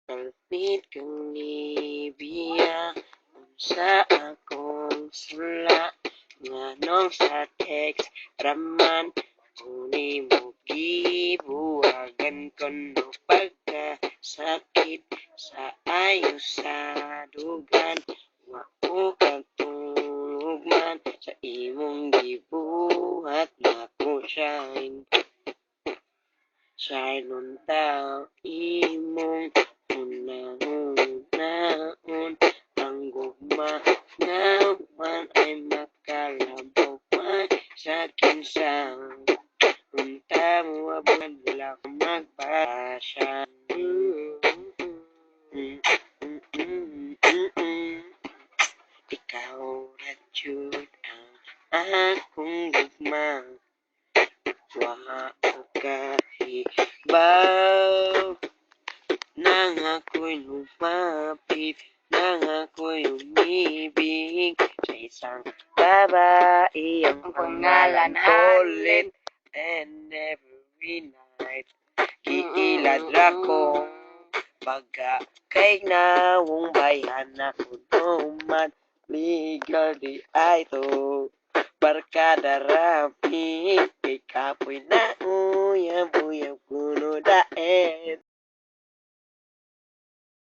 Kalpit kang nibiya sa akong sula nganong sa text raman uni mo gibuhagan kono pagkasakit sa ayo sa dugan wako katulugman sa imong gibuhat nako shine untaw imong unahon ang gugma ngawan ay makalabaw pa sa kinsa unta mo abad wala ka magpasya ikaw radyod ang akong gugma waha o kahibaw nang ako'y lumapit nang ako'y umibig sa isang babae ang pangalan Colette and every night giilad ra ko pagka kay nawong bayan ako numan legal di ay to barkada rapi kay kapoy na uyab uyab kuno daet